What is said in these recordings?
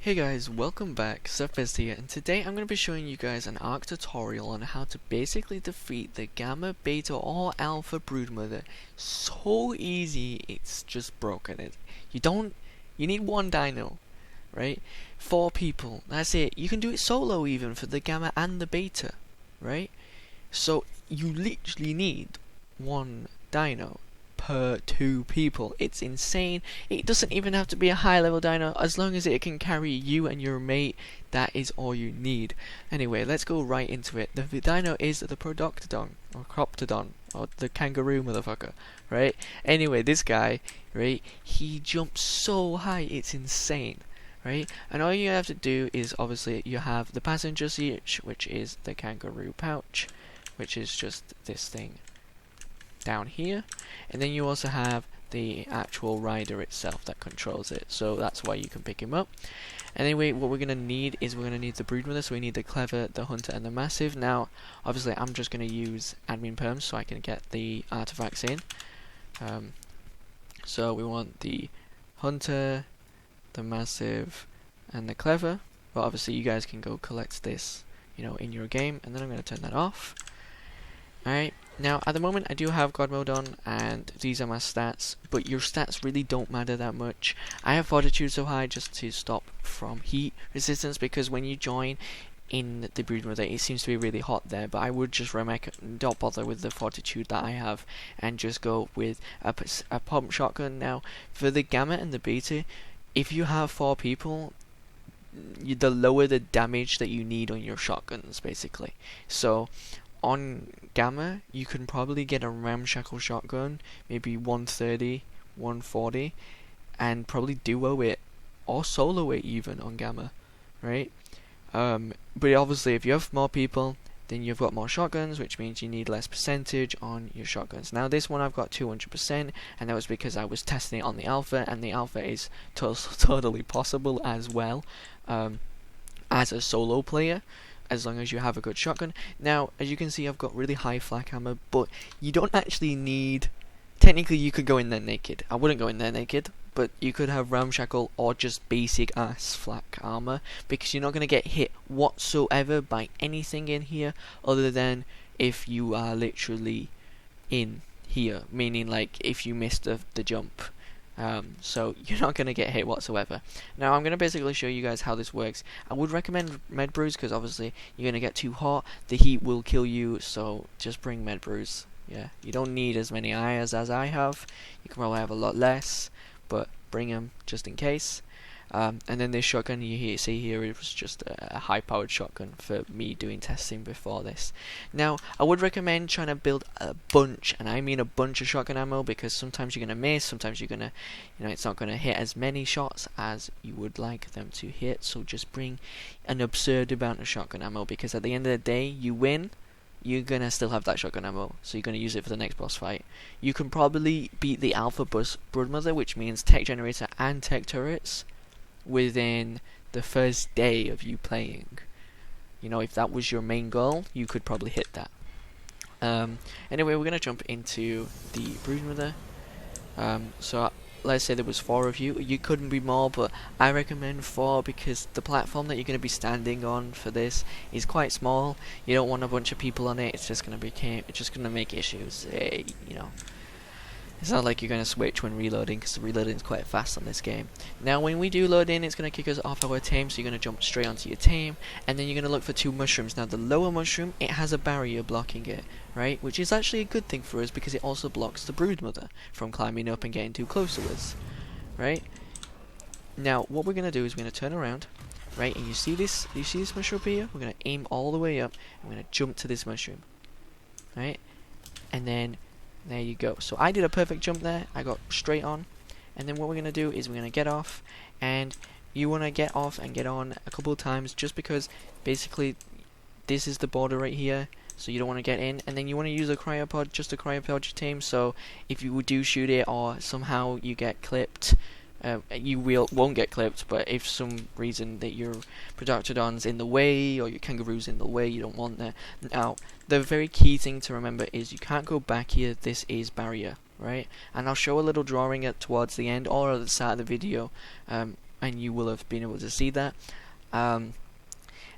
Hey guys, welcome back, Surface here, and today I'm going to be showing you guys an ARC tutorial on how to basically defeat the Gamma, Beta or Alpha Broodmother. So easy, it's just broken. You need one dino, right? 4 people, that's it. You can do it solo even for the Gamma and the Beta, right? So you literally need one dino per 2 people. It's insane. It doesn't even have to be a high level dino. As long as it can carry you and your mate, that is all you need. Anyway, let's go right into it. The dino is the Productodon or Croptodon or the Kangaroo motherfucker, right? Anyway, this guy, right, he jumps so high, it's insane, right? And all you have to do is, obviously, you have the passenger seat, which is the Kangaroo pouch, which is just this thing down here, and then you also have the actual rider itself that controls it, so that's why you can pick him up. Anyway, what we're going to need is we're going to need the Broodmother, so we need the Clever, the Hunter and the Massive. Now obviously I'm just going to use admin perms so I can get the artifacts in. So we want the Hunter, the Massive and the Clever, but obviously you guys can go collect this, you know, in your game, and then I'm going to turn that off. Alright, now at the moment I do have God mode on and these are my stats, but your stats really don't matter that much. I have fortitude so high just to stop from heat resistance, because when you join in the Broodmother it seems to be really hot there, but I would just don't bother with the fortitude that I have and just go with a pump shotgun. Now for the Gamma and the Beta, if you have 4 people, the lower the damage that you need on your shotguns basically. So on Gamma, you can probably get a ramshackle shotgun, maybe 130, 140, and probably duo it, or solo it even on Gamma, right? But obviously if you have more people, then you've got more shotguns, which means you need less percentage on your shotguns. Now this one I've got 200%, and that was because I was testing it on the Alpha, and the Alpha is totally possible as well, as a solo player, as long as you have a good shotgun. Now, as you can see, I've got really high flak armor, but you don't actually need... Technically, you could go in there naked. I wouldn't go in there naked, but you could have ramshackle or just basic ass flak armor, because you're not going to get hit whatsoever by anything in here, other than if you are literally in here, meaning like if you missed the jump. So you're not going to get hit whatsoever. Now I'm going to basically show you guys how this works. I would recommend med brews, because obviously you're going to get too hot, the heat will kill you, so just bring med brews. Yeah, you don't need as many IRs as I have. You can probably have a lot less, but bring them just in case. And then this shotgun you see here, it was just a high-powered shotgun for me doing testing before this. Now, I would recommend trying to build a bunch, and I mean a bunch of shotgun ammo, because sometimes you're going to miss, sometimes you're going to, you know, it's not going to hit as many shots as you would like them to hit, so just bring an absurd amount of shotgun ammo, because at the end of the day, you win, you're going to still have that shotgun ammo, so you're going to use it for the next boss fight. You can probably beat the Alpha Broodmother, which means Tech Generator and Tech Turrets, within the first day of you playing. You know, if that was your main goal, you could probably hit that. Anyway, we're going to jump into the Broodmother. So let's say there was 4 of you. You couldn't be more, but I recommend 4, because the platform that you're going to be standing on for this is quite small. You don't want a bunch of people on it. It's just going to make issues. You know, it's not like you're going to switch when reloading, because the reloading is quite fast on this game. Now when we do load in, it's going to kick us off our tame, so you're going to jump straight onto your tame, and then you're going to look for 2 mushrooms. Now the lower mushroom, it has a barrier blocking it, right? Which is actually a good thing for us, because it also blocks the Broodmother from climbing up and getting too close to us, right? Now what we're going to do is we're going to turn around, right? And you see this mushroom here? We're going to aim all the way up, and we're going to jump to this mushroom, right? And then there you go. So I did a perfect jump there. I got straight on. And then what we're going to do is we're going to get off. And you want to get off and get on a couple of times, just because basically this is the border right here. So you don't want to get in. And then you want to use a cryopod, just a cryopod your team. So if you do shoot it or somehow you get clipped, you won't get clipped, but if some reason that your Productodon's in the way or your Kangaroo's in the way, you don't want that. Now, the very key thing to remember is you can't go back here. This is barrier, right? And I'll show a little drawing towards the end or at the start of the video and you will have been able to see that.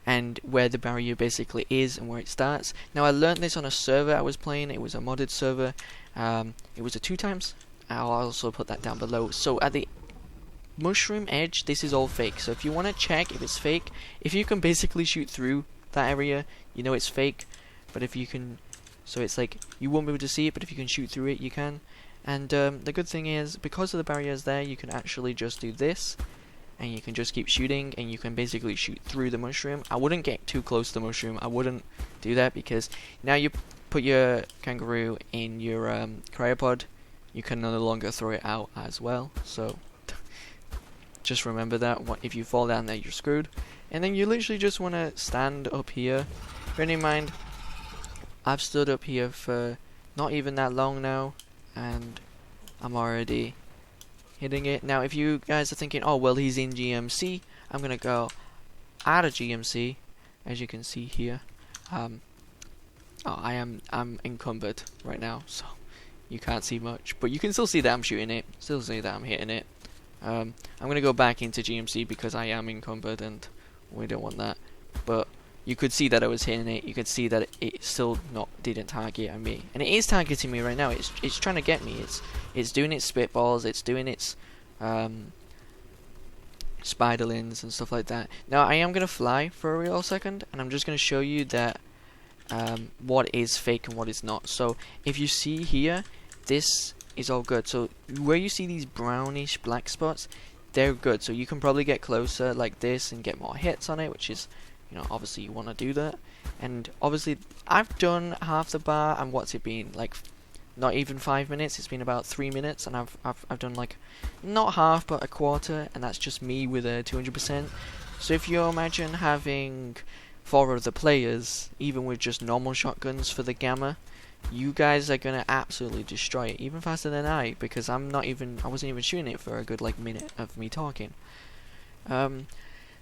And where the barrier basically is and where it starts. Now I learned this on a server I was playing. It was a modded server. It was a 2 times. I'll also put that down below. So at the mushroom edge, this is all fake. So if you want to check if it's fake, if you can basically shoot through that area, you know it's fake. But if you can, so it's like you won't be able to see it, but if you can shoot through it, you can. And the good thing is, because of the barriers there, you can actually just do this, and you can just keep shooting, and you can basically shoot through the mushroom. I wouldn't get too close to the mushroom. I wouldn't do that, because now you put your kangaroo in your cryopod, you can no longer throw it out as well. So just remember that. If you fall down there, you're screwed. And then you literally just want to stand up here. Bearing in mind, I've stood up here for not even that long now, and I'm already hitting it. Now if you guys are thinking, oh well, he's in GMC, I'm gonna go out of GMC. As you can see here, I'm encumbered right now, so you can't see much, but you can still see that I'm shooting it, still see that I'm hitting it. I'm gonna go back into GMC because I am encumbered and we don't want that. But you could see that I was hitting it. You could see that it still didn't target me, and it is targeting me right now. It's trying to get me. It's doing its spitballs. It's doing its spiderlings and stuff like that. Now I am gonna fly for a real second, and I'm just gonna show you that what is fake and what is not. So if you see here, this is all good. So where you see these brownish black spots, they're good. So you can probably get closer like this and get more hits on it, which is, you know, obviously you want to do that. And obviously I've done half the bar, and what's it been, like not even 5 minutes, it's been about 3 minutes, and I've done like not half but a quarter, and that's just me with a 200%. So if you imagine having 4 other players, even with just normal shotguns for the gamma, you guys are gonna absolutely destroy it, even faster than I, because I wasn't even shooting it for a good like minute of me talking.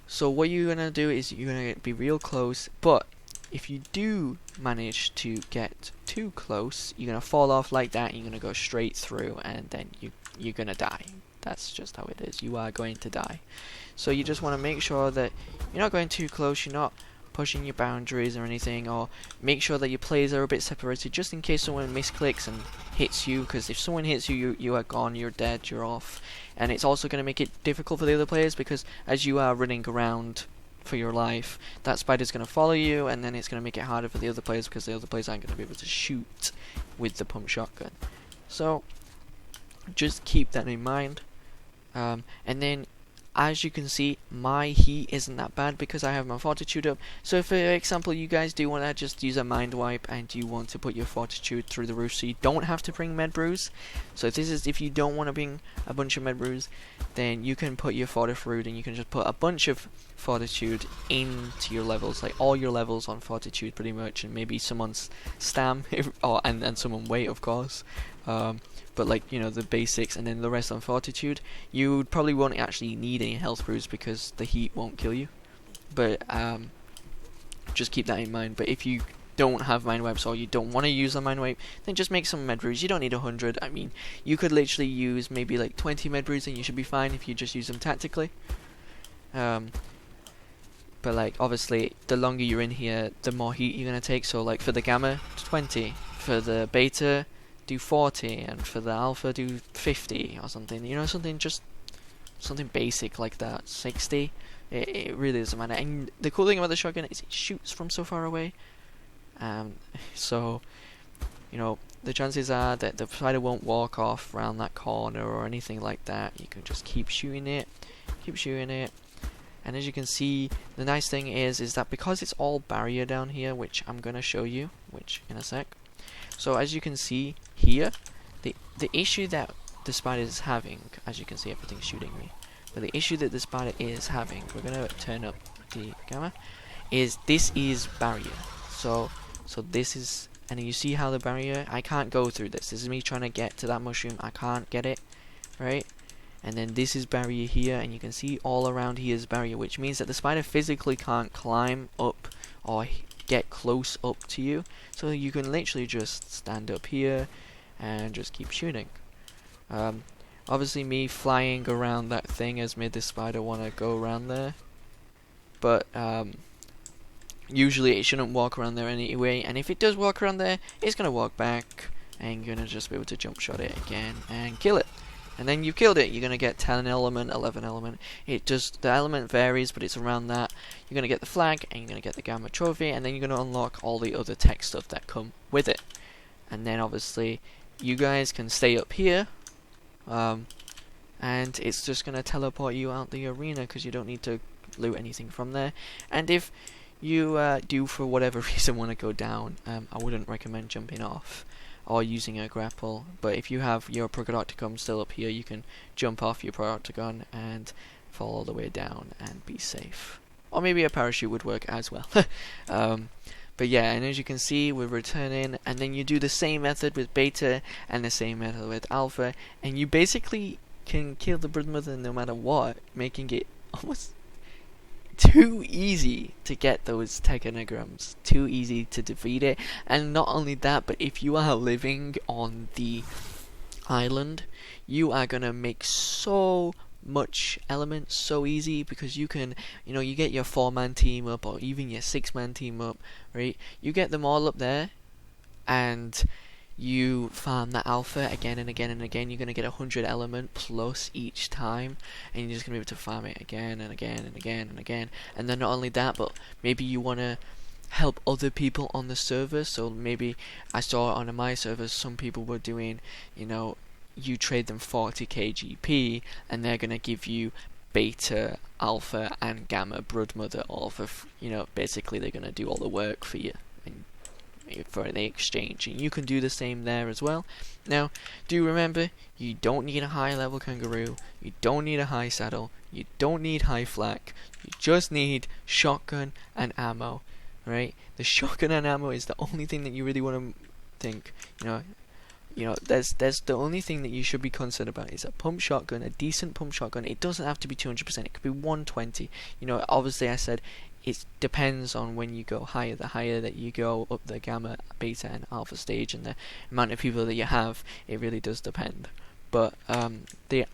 So what you're gonna do is you're gonna be real close, but if you do manage to get too close, you're gonna fall off like that, and you're gonna go straight through, and then you're gonna die. That's just how it is. You are going to die. So you just want to make sure that you're not going too close, you're not pushing your boundaries or anything, or make sure that your players are a bit separated, just in case someone misclicks and hits you, because if someone hits you, you are gone, you're dead, you're off. And it's also going to make it difficult for the other players, because as you are running around for your life, that spider's going to follow you, and then it's going to make it harder for the other players, because the other players aren't going to be able to shoot with the pump shotgun. So just keep that in mind. And then, as you can see, my heat isn't that bad because I have my fortitude up. So if, for example, you guys do want to just use a mind wipe and you want to put your fortitude through the roof, so you don't have to bring med brews. So if you don't want to bring a bunch of med brews, then you can put your fortitude, and you can just put a bunch of fortitude into your levels, like all your levels on fortitude pretty much, and maybe someone's stam, and someone weight, of course. But like, you know, the basics, and then the rest on fortitude. You probably won't actually need any health brews because the heat won't kill you. But just keep that in mind. But if you don't have mind wipes, or you don't want to use a mind wipe, then just make some med brews. You don't need 100. I mean, you could literally use maybe like 20 med brews, and you should be fine if you just use them tactically. But like, obviously, the longer you're in here, the more heat you're gonna take. So like for the gamma, 20. For the beta, do 40, and for the alpha do 50 or something, you know, something basic like that. 60, it really doesn't matter. And the cool thing about the shotgun is it shoots from so far away, so you know, the chances are that the spider won't walk off around that corner or anything like that. You can just keep shooting it, and as you can see, the nice thing is that because it's all barrier down here, which I'm gonna show you in a sec. So as you can see here, the issue that the spider is having, as you can see, everything's shooting me, but the issue that the spider is having, we're gonna turn up the gamma, is this is barrier. So this is, and you see how the barrier, I can't go through this. This is me trying to get to that mushroom, I can't get it, right? And then this is barrier here, and you can see all around here is barrier, which means that the spider physically can't climb up or get close up to you. So you can literally just stand up here and just keep shooting. Obviously me flying around that thing has made this spider want to go around there, but usually it shouldn't walk around there anyway, and if it does walk around there, it's going to walk back, and you're going to just be able to jump shot it again and kill it. And then you've killed it, you're going to get 10 element, 11 element. It just, the element varies, but it's around that. You're going to get the flag, and you're going to get the gamma trophy, and then you're going to unlock all the other tech stuff that come with it. And then obviously, you guys can stay up here, and it's just going to teleport you out the arena, because you don't need to loot anything from there. And if you do, for whatever reason, want to go down, I wouldn't recommend jumping off or using a grapple, but if you have your Procodocticum still up here, you can jump off your Procodocticum and fall all the way down and be safe. Or maybe a parachute would work as well. But yeah, and as you can see, we're returning, and then you do the same method with beta and the same method with alpha, and you basically can kill the Broodmother no matter what, making it almost too easy to get those Tek Engrams, too easy to defeat it. And not only that, but if you are living on the island, you are gonna make so much elements so easy, because you can, you know, you get your 4-man team up, or even your 6-man team up, right? You get them all up there, and you farm that alpha again and again and again. You're going to get 100 element plus each time, and you're just going to be able to farm it again and again and again and again. And then not only that, but maybe you want to help other people on the server. So maybe I saw on my server some people were doing, you know, you trade them 40k GP, and they're going to give you beta, alpha and gamma Broodmother all for, you know, basically they're going to do all the work for you for the exchange, and you can do the same there as well. Now, do remember, you don't need a high level kangaroo, you don't need a high saddle, you don't need high flak, you just need shotgun and ammo, right? The shotgun and ammo is the only thing that you really want to think, you know, there's the only thing that you should be concerned about is a pump shotgun, a decent pump shotgun. It doesn't have to be 200%, it could be 120. You know, obviously I said it depends on when you go higher. The higher that you go up the gamma, beta and alpha stage, and the amount of people that you have, it really does depend. But the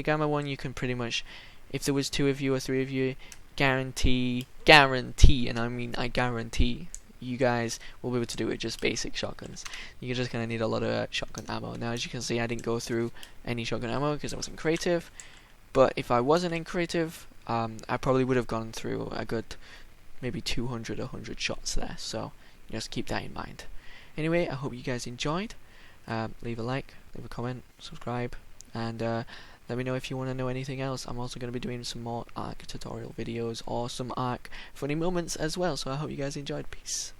gamma one, you can pretty much, if there was 2 of you or 3 of you, guarantee, and I mean I guarantee, you guys will be able to do it with just basic shotguns. You're just going to need a lot of shotgun ammo. Now, as you can see, I didn't go through any shotgun ammo because I wasn't creative, but if I wasn't in creative, I probably would have gone through a good maybe 200 or 100 shots there, so just keep that in mind. Anyway, I hope you guys enjoyed. Leave a like, leave a comment, subscribe, and let me know if you want to know anything else. I'm also going to be doing some more Ark tutorial videos or some Ark funny moments as well, so I hope you guys enjoyed. Peace.